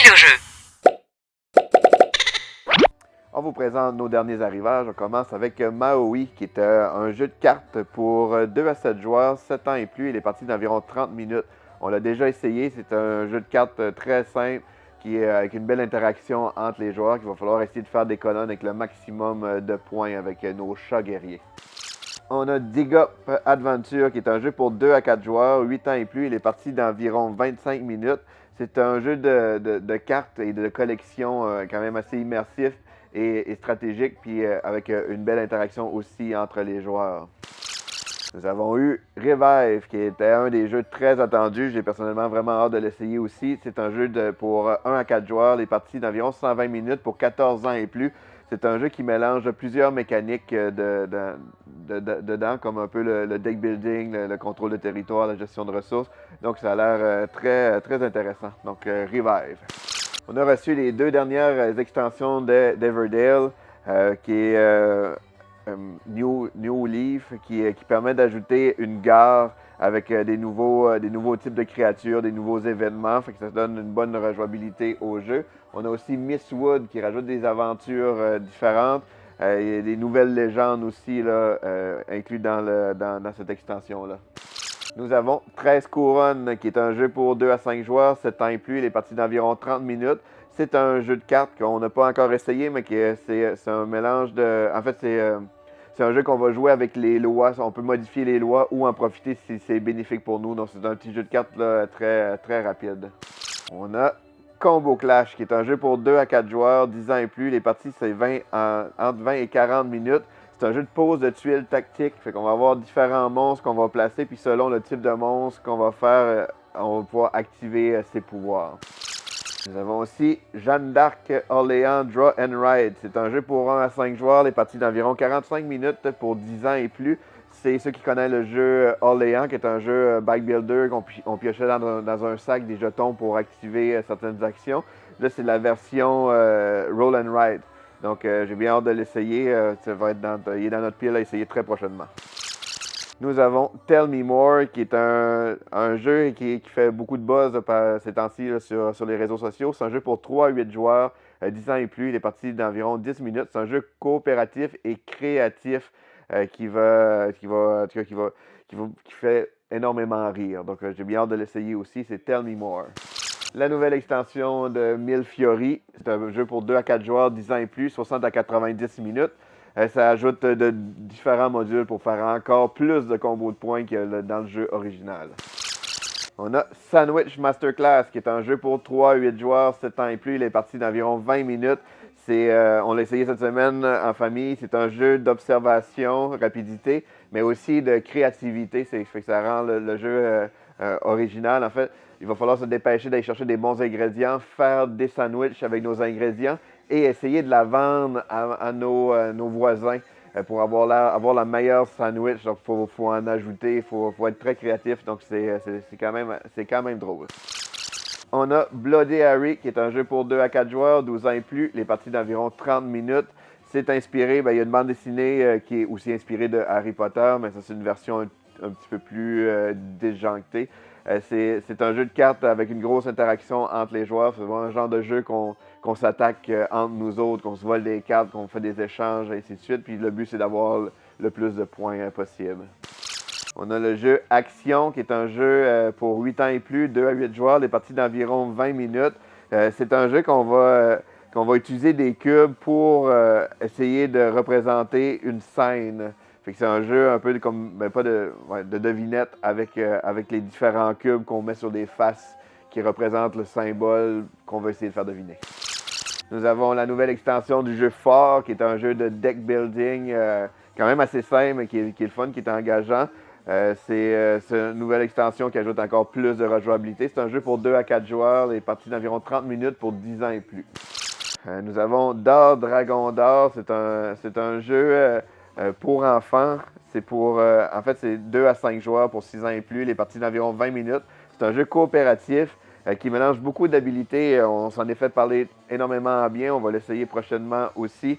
Vidéojeux. On vous présente nos derniers arrivages. On commence avec Maui, qui est un jeu de cartes pour 2 à 7 joueurs, 7 ans et plus. Il est parti d'environ 30 minutes. On l'a déjà essayé. C'est un jeu de cartes très simple, avec une belle interaction entre les joueurs, qu'il va falloir essayer de faire des colonnes avec le maximum de points avec nos chats guerriers. On a Dig Up Adventure, qui est un jeu pour 2 à 4 joueurs, 8 ans et plus. Il est parti d'environ 25 minutes. C'est un jeu de cartes et de collection quand même assez immersif et stratégique, puis avec une belle interaction aussi entre les joueurs. Nous avons eu Revive, qui était un des jeux très attendus. J'ai personnellement vraiment hâte de l'essayer aussi. C'est un jeu pour 1 à 4 joueurs, les parties d'environ 120 minutes pour 14 ans et plus. C'est un jeu qui mélange plusieurs mécaniques dedans, comme un peu le deck building, le contrôle de territoire, la gestion de ressources. Donc ça a l'air très intéressant. Donc Revive. On a reçu les 2 dernières extensions d'Everdale, qui est New Leaf, qui permet d'ajouter une gare avec des nouveaux types de créatures, des nouveaux événements, fait que ça donne une bonne rejouabilité au jeu. On a aussi Mistwood qui rajoute des aventures différentes. Il y a des nouvelles légendes aussi là, incluses dans cette extension-là. Nous avons 13 couronnes, qui est un jeu pour 2 à 5 joueurs, 7 ans et plus. Il est parti d'environ 30 minutes. C'est un jeu de cartes qu'on n'a pas encore essayé, mais c'est un mélange de... En fait, c'est un jeu qu'on va jouer avec les lois. On peut modifier les lois ou en profiter si c'est bénéfique pour nous. Donc, c'est un petit jeu de cartes là, très rapide. On a Combo Clash, qui est un jeu pour 2 à 4 joueurs, 10 ans et plus. Les parties, c'est entre 20 et 40 minutes. C'est un jeu de pose de tuiles tactiques. Fait qu'on va avoir différents monstres qu'on va placer. Puis selon le type de monstre qu'on va faire, on va pouvoir activer ses pouvoirs. Nous avons aussi Jeanne d'Arc Orléans Draw and Ride. C'est un jeu pour 1 à 5 joueurs, les parties d'environ 45 minutes pour 10 ans et plus. C'est ceux qui connaissent le jeu Orléans, qui est un jeu bike builder qu'on piochait dans un sac des jetons pour activer certaines actions. Là, c'est la version Roll and Ride. Donc, j'ai bien hâte de l'essayer. Il est dans notre pile à essayer très prochainement. Nous avons Tell Me More, qui est un jeu qui fait beaucoup de buzz ces temps-ci sur les réseaux sociaux. C'est un jeu pour 3 à 8 joueurs, 10 ans et plus. Il est parti d'environ 10 minutes. C'est un jeu coopératif et créatif qui fait énormément rire. Donc, j'ai bien hâte de l'essayer aussi. C'est Tell Me More. La nouvelle extension de Mille Fiori, c'est un jeu pour 2 à 4 joueurs, 10 ans et plus, 60 à 90 minutes. Ça ajoute de différents modules pour faire encore plus de combos de points qu'il y a dans le jeu original. On a Sandwich Masterclass, qui est un jeu pour 3 à 8 joueurs, 7 ans et plus. Il est parti d'environ 20 minutes. On l'a essayé cette semaine en famille. C'est un jeu d'observation, rapidité, mais aussi de créativité. Ça rend le jeu original. En fait, il va falloir se dépêcher d'aller chercher des bons ingrédients, faire des sandwichs avec nos ingrédients et essayer de la vendre à nos voisins pour avoir la meilleure sandwich. Donc, il faut en ajouter, il faut être très créatif. Donc, c'est quand même drôle. On a Bloody Harry, qui est un jeu pour 2 à 4 joueurs, 12 ans et plus. Les parties d'environ 30 minutes. C'est inspiré, il y a une bande dessinée qui est aussi inspirée de Harry Potter, mais ça, c'est une version un petit peu plus disjonctée. C'est un jeu de cartes avec une grosse interaction entre les joueurs. C'est vraiment un genre de jeu qu'on s'attaque entre nous autres, qu'on se vole des cartes, qu'on fait des échanges, et ainsi de suite. Puis le but, c'est d'avoir le plus de points possible. On a le jeu Action, qui est un jeu pour 8 ans et plus, 2 à 8 joueurs, des parties d'environ 20 minutes. C'est un jeu qu'on va utiliser des cubes pour essayer de représenter une scène. Fait que c'est un jeu un peu comme, pas de devinette avec les différents cubes qu'on met sur des faces qui représentent le symbole qu'on va essayer de faire deviner. Nous avons la nouvelle extension du jeu Fort, qui est un jeu de deck building quand même assez simple, mais qui est le fun, qui est engageant. C'est une nouvelle extension qui ajoute encore plus de rejouabilité. C'est un jeu pour 2 à 4 joueurs, les parties d'environ 30 minutes pour 10 ans et plus. Nous avons D'Or Dragon d'Or, c'est un jeu pour enfants. En fait, c'est 2 à 5 joueurs pour 6 ans et plus, les parties d'environ 20 minutes. C'est un jeu coopératif qui mélange beaucoup d'habilités. On s'en est fait parler énormément bien. On va l'essayer prochainement aussi.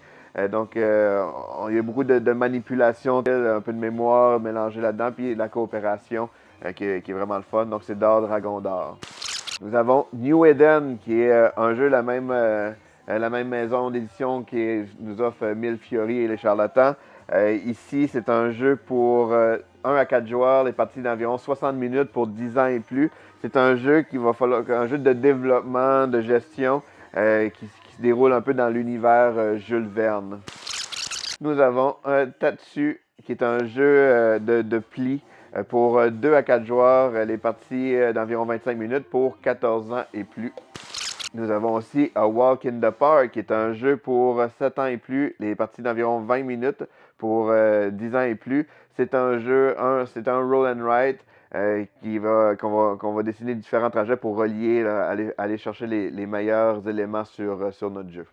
Donc, il y a beaucoup de manipulation, un peu de mémoire mélangée là-dedans, puis la coopération qui est vraiment le fun. Donc, c'est D'Or Dragon d'Or. Nous avons New Eden, qui est un jeu la même maison d'édition qui nous offre Mille Fiori et les Charlatans. Ici, c'est un jeu pour 1 à 4 joueurs, les parties d'environ 60 minutes pour 10 ans et plus. C'est un jeu un jeu de développement, de gestion, qui se déroule un peu dans l'univers Jules Verne. Nous avons Tatsu, qui est un jeu de pli pour 2 à 4 joueurs, les parties d'environ 25 minutes pour 14 ans et plus. Nous avons aussi A Walk in the Park, qui est un jeu pour 7 ans et plus, les parties d'environ 20 minutes pour 10 ans et plus. C'est un roll and write qu'on va dessiner différents trajets pour relier, là, aller chercher les meilleurs éléments sur notre jeu.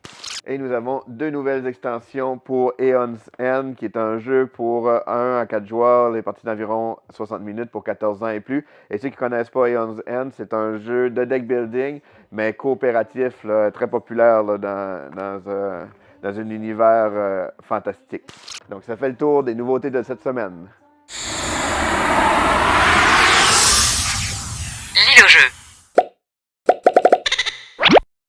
Et nous avons 2 nouvelles extensions pour Aeon's End, qui est un jeu pour 1 à 4 joueurs, les parties d'environ 60 minutes pour 14 ans et plus. Et ceux qui ne connaissent pas Aeon's End, c'est un jeu de deck building, mais coopératif, là, très populaire là, dans un univers fantastique. Donc ça fait le tour des nouveautés de cette semaine. L'île au jeu.